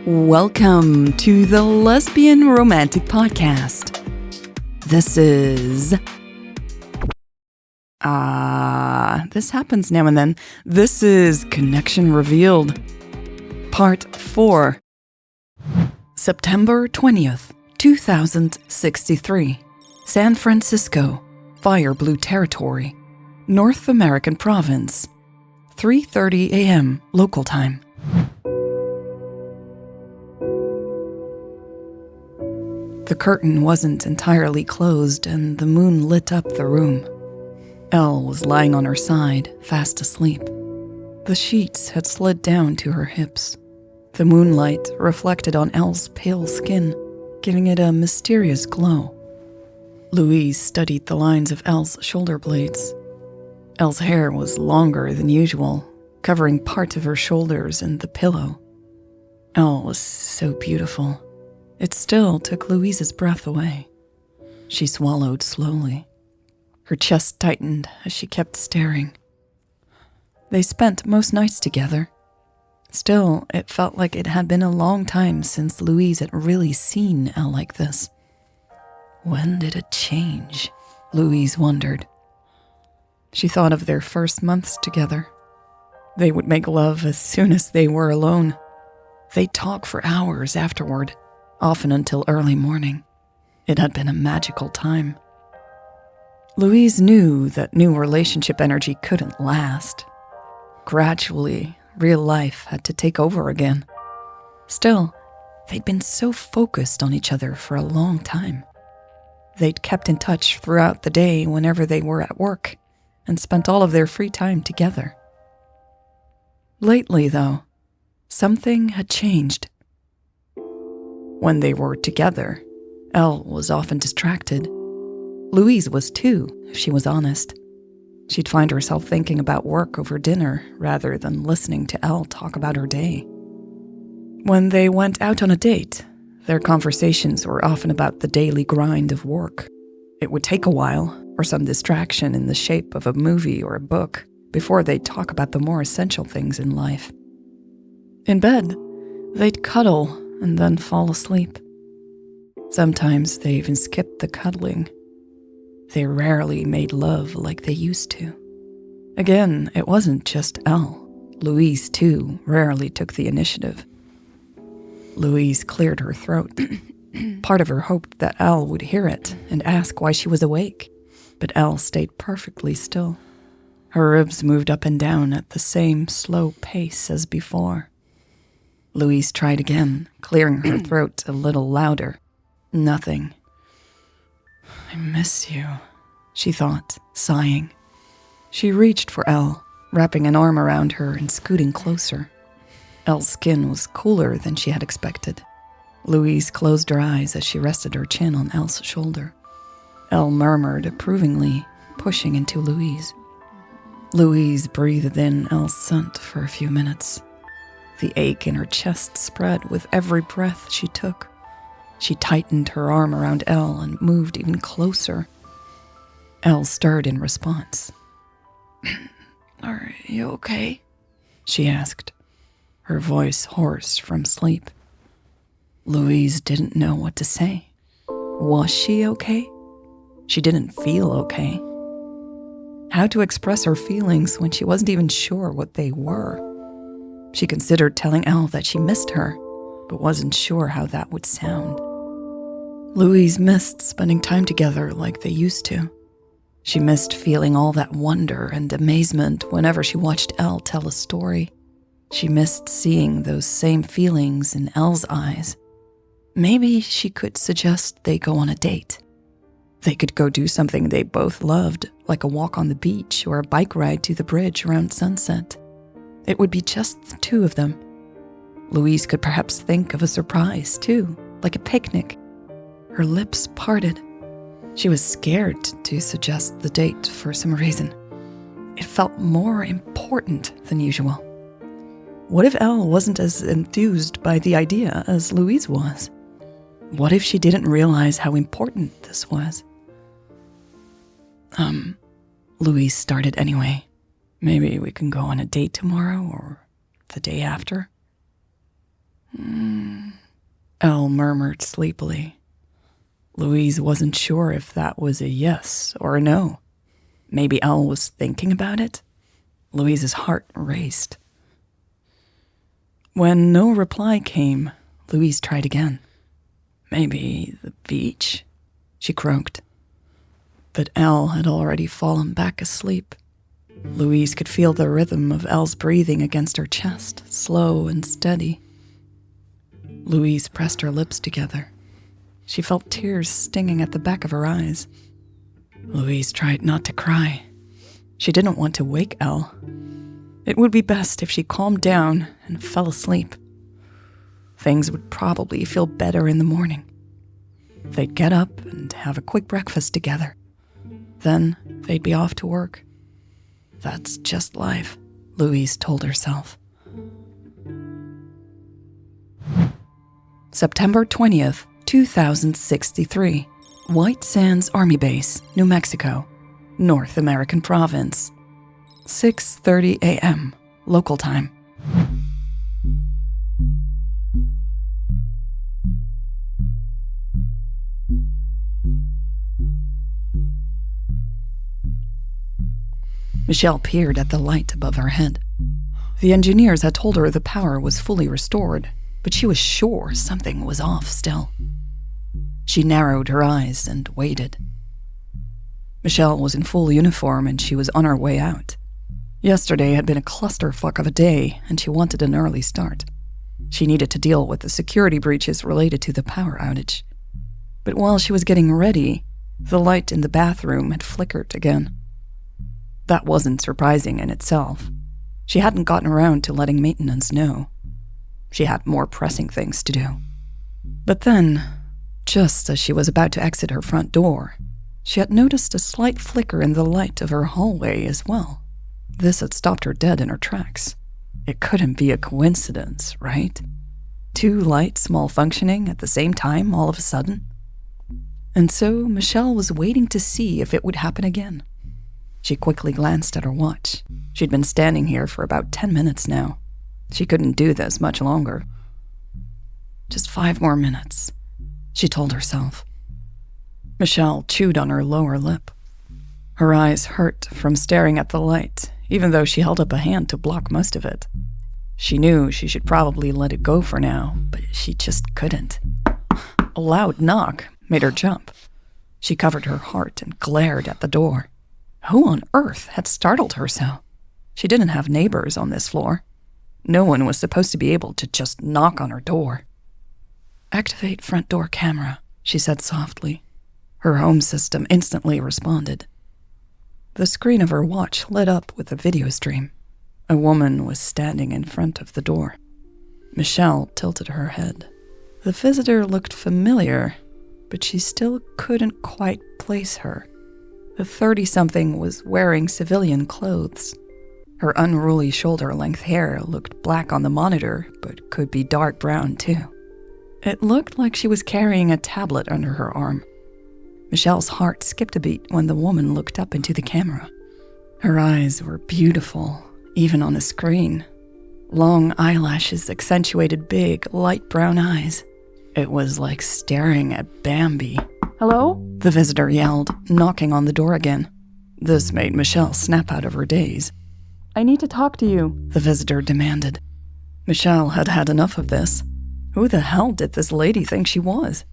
Welcome to the Lesbian Romantic Podcast. This is... this happens now and then. This is Connection Revealed, Part 4. September 20th, 2063. San Francisco, Fire Blue Territory, North American Province. 3:30 a.m. local time. The curtain wasn't entirely closed, and the moon lit up the room. Elle was lying on her side, fast asleep. The sheets had slid down to her hips. The moonlight reflected on Elle's pale skin, giving it a mysterious glow. Louise studied the lines of Elle's shoulder blades. Elle's hair was longer than usual, covering part of her shoulders and the pillow. Elle was so beautiful. It still took Louise's breath away. She swallowed slowly. Her chest tightened as she kept staring. They spent most nights together. Still, it felt like it had been a long time since Louise had really seen Elle like this. When did it change? Louise wondered. She thought of their first months together. They would make love as soon as they were alone. They'd talk for hours afterward, often until early morning. It had been a magical time. Louise knew that new relationship energy couldn't last. Gradually, real life had to take over again. Still, they'd been so focused on each other for a long time. They'd kept in touch throughout the day whenever they were at work, and spent all of their free time together. Lately, though, something had changed. When they were together, Elle was often distracted. Louise was too, if she was honest. She'd find herself thinking about work over dinner rather than listening to Elle talk about her day. When they went out on a date, their conversations were often about the daily grind of work. It would take a while, or some distraction in the shape of a movie or a book, before they'd talk about the more essential things in life. In bed, they'd cuddle and then fall asleep. Sometimes they even skipped the cuddling. They rarely made love like they used to. Again, it wasn't just Elle. Louise, too, rarely took the initiative. Louise cleared her throat. Part of her hoped that Elle would hear it and ask why she was awake, but Elle stayed perfectly still. Her ribs moved up and down at the same slow pace as before. Louise tried again, clearing her throat a little louder. Nothing. I miss you, she thought, sighing. She reached for Elle, wrapping an arm around her and scooting closer. Elle's skin was cooler than she had expected. Louise closed her eyes as she rested her chin on Elle's shoulder. Elle murmured approvingly, pushing into Louise. Louise breathed in Elle's scent for a few minutes. The ache in her chest spread with every breath she took. She tightened her arm around Elle and moved even closer. Elle stirred in response. Are you okay? She asked, her voice hoarse from sleep. Louise didn't know what to say. Was she okay? She didn't feel okay. How to express her feelings when she wasn't even sure what they were? She considered telling Elle that she missed her, but wasn't sure how that would sound. Louise missed spending time together like they used to. She missed feeling all that wonder and amazement whenever she watched Elle tell a story. She missed seeing those same feelings in Elle's eyes. Maybe she could suggest they go on a date. They could go do something they both loved, like a walk on the beach or a bike ride to the bridge around sunset. It would be just the two of them. Louise could perhaps think of a surprise, too, like a picnic. Her lips parted. She was scared to suggest the date for some reason. It felt more important than usual. What if Elle wasn't as enthused by the idea as Louise was? What if she didn't realize how important this was? Louise started anyway. Maybe we can go on a date tomorrow or the day after. Elle murmured sleepily. Louise wasn't sure if that was a yes or a no. Maybe Elle was thinking about it? Louise's heart raced. When no reply came, Louise tried again. Maybe the beach, she croaked. But Elle had already fallen back asleep. Louise could feel the rhythm of Elle's breathing against her chest, slow and steady. Louise pressed her lips together. She felt tears stinging at the back of her eyes. Louise tried not to cry. She didn't want to wake Elle. It would be best if she calmed down and fell asleep. Things would probably feel better in the morning. They'd get up and have a quick breakfast together. Then they'd be off to work. That's just life, Louise told herself. September 20th, 2063. White Sands Army Base, New Mexico, North American province. 6:30 a.m. local time. Michelle peered at the light above her head. The engineers had told her the power was fully restored, but she was sure something was off still. She narrowed her eyes and waited. Michelle was in full uniform and she was on her way out. Yesterday had been a clusterfuck of a day and she wanted an early start. She needed to deal with the security breaches related to the power outage. But while she was getting ready, the light in the bathroom had flickered again. That wasn't surprising in itself. She hadn't gotten around to letting maintenance know. She had more pressing things to do. But then, just as she was about to exit her front door, she had noticed a slight flicker in the light of her hallway as well. This had stopped her dead in her tracks. It couldn't be a coincidence, right? Two lights malfunctioning at the same time all of a sudden. And so Michelle was waiting to see if it would happen again. She quickly glanced at her watch. She'd been standing here for about 10 minutes now. She couldn't do this much longer. Just 5 more minutes, she told herself. Michelle chewed on her lower lip. Her eyes hurt from staring at the light, even though she held up a hand to block most of it. She knew she should probably let it go for now, but she just couldn't. A loud knock made her jump. She covered her heart and glared at the door. Who on earth had startled her so? She didn't have neighbors on this floor. No one was supposed to be able to just knock on her door. "Activate front door camera," she said softly. Her home system instantly responded. The screen of her watch lit up with a video stream. A woman was standing in front of the door. Michelle tilted her head. The visitor looked familiar, but she still couldn't quite place her. The 30-something was wearing civilian clothes. Her unruly shoulder-length hair looked black on the monitor, but could be dark brown too. It looked like she was carrying a tablet under her arm. Michelle's heart skipped a beat when the woman looked up into the camera. Her eyes were beautiful, even on a screen. Long eyelashes accentuated big, light brown eyes. It was like staring at Bambi. "Hello?" the visitor yelled, knocking on the door again. This made Michelle snap out of her daze. "I need to talk to you," the visitor demanded. Michelle had had enough of this. Who the hell did this lady think she was?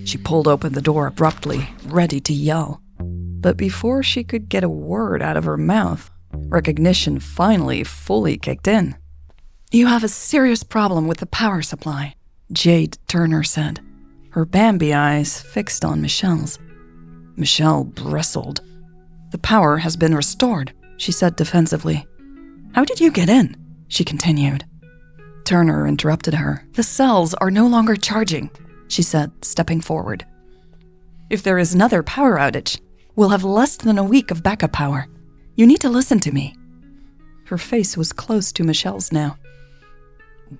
She pulled open the door abruptly, ready to yell. But before she could get a word out of her mouth, recognition finally fully kicked in. "You have a serious problem with the power supply," Jade Turner said, her Bambi eyes fixed on Michelle's. Michelle bristled. "The power has been restored," she said defensively. "How did you get in?" she continued. Turner interrupted her. "The cells are no longer charging," she said, stepping forward. "If there is another power outage, we'll have less than a week of backup power. You need to listen to me." Her face was close to Michelle's now.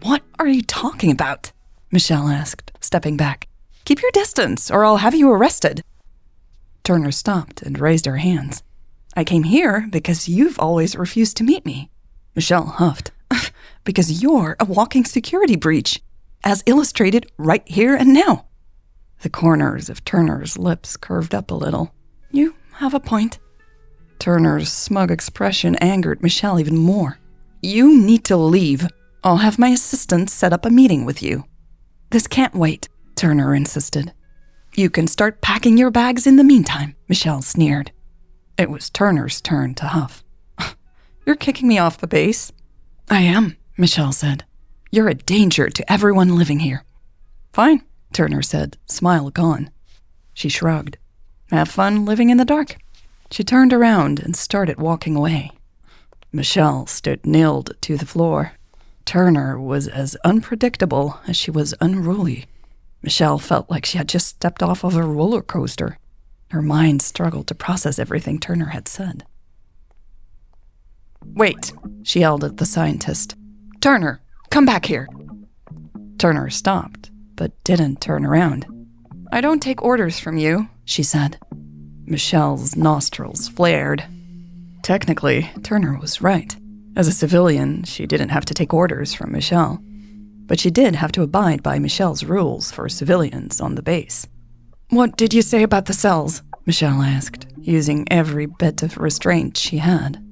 "What are you talking about?" Michelle asked, stepping back. "Keep your distance, or I'll have you arrested." Turner stopped and raised her hands. "I came here because you've always refused to meet me." Michelle huffed. "Because you're a walking security breach." as illustrated right here and now. The corners of Turner's lips curved up a little. You have a point. Turner's smug expression angered Michelle even more. You need to leave. I'll have my assistant set up a meeting with you. This can't wait, Turner insisted. You can start packing your bags in the meantime, Michelle sneered. It was Turner's turn to huff. You're kicking me off the base? I am, Michelle said. You're a danger to everyone living here. Fine, Turner said, smile gone. She shrugged. Have fun living in the dark. She turned around and started walking away. Michelle stood nailed to the floor. Turner was as unpredictable as she was unruly. Michelle felt like she had just stepped off of a roller coaster. Her mind struggled to process everything Turner had said. Wait, she yelled at the scientist. Turner, come back here. Turner stopped, but didn't turn around. I don't take orders from you, she said. Michelle's nostrils flared. Technically, Turner was right. As a civilian, she didn't have to take orders from Michelle. But she did have to abide by Michelle's rules for civilians on the base. What did you say about the cells? Michelle asked, using every bit of restraint she had.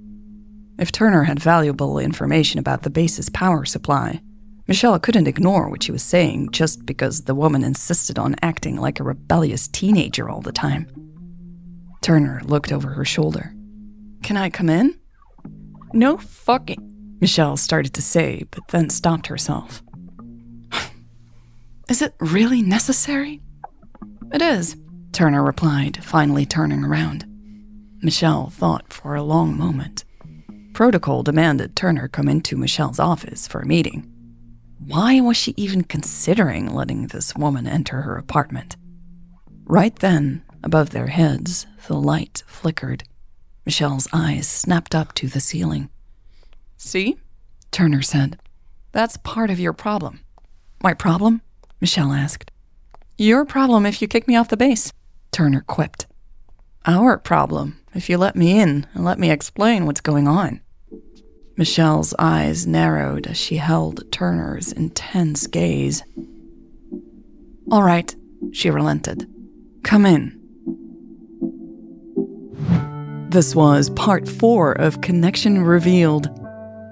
If Turner had valuable information about the base's power supply, Michelle couldn't ignore what she was saying just because the woman insisted on acting like a rebellious teenager all the time. Turner looked over her shoulder. Can I come in? No fucking, Michelle started to say, but then stopped herself. Is it really necessary? It is, Turner replied, finally turning around. Michelle thought for a long moment. Protocol demanded Turner come into Michelle's office for a meeting. Why was she even considering letting this woman enter her apartment? Right then, above their heads, the light flickered. Michelle's eyes snapped up to the ceiling. See? Turner said. That's part of your problem. My problem? Michelle asked. Your problem if you kick me off the base, Turner quipped. Our problem if you let me in and let me explain what's going on. Michelle's eyes narrowed as she held Turner's intense gaze. All right, she relented. Come in. This was part 4 of Connection Revealed.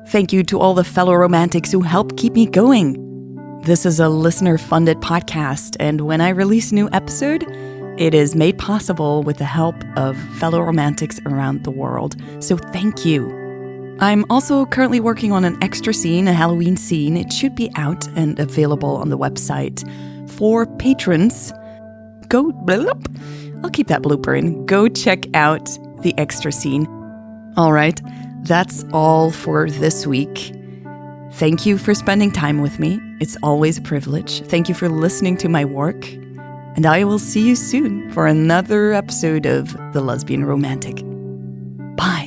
Thank you to all the fellow romantics who help keep me going. This is a listener-funded podcast, and when I release a new episode, it is made possible with the help of fellow romantics around the world. So thank you. I'm also currently working on an extra scene, a Halloween scene. It should be out and available on the website. For patrons, I'll keep that blooper in. Go check out the extra scene. All right, that's all for this week. Thank you for spending time with me. It's always a privilege. Thank you for listening to my work. And I will see you soon for another episode of The Lesbian Romantic. Bye.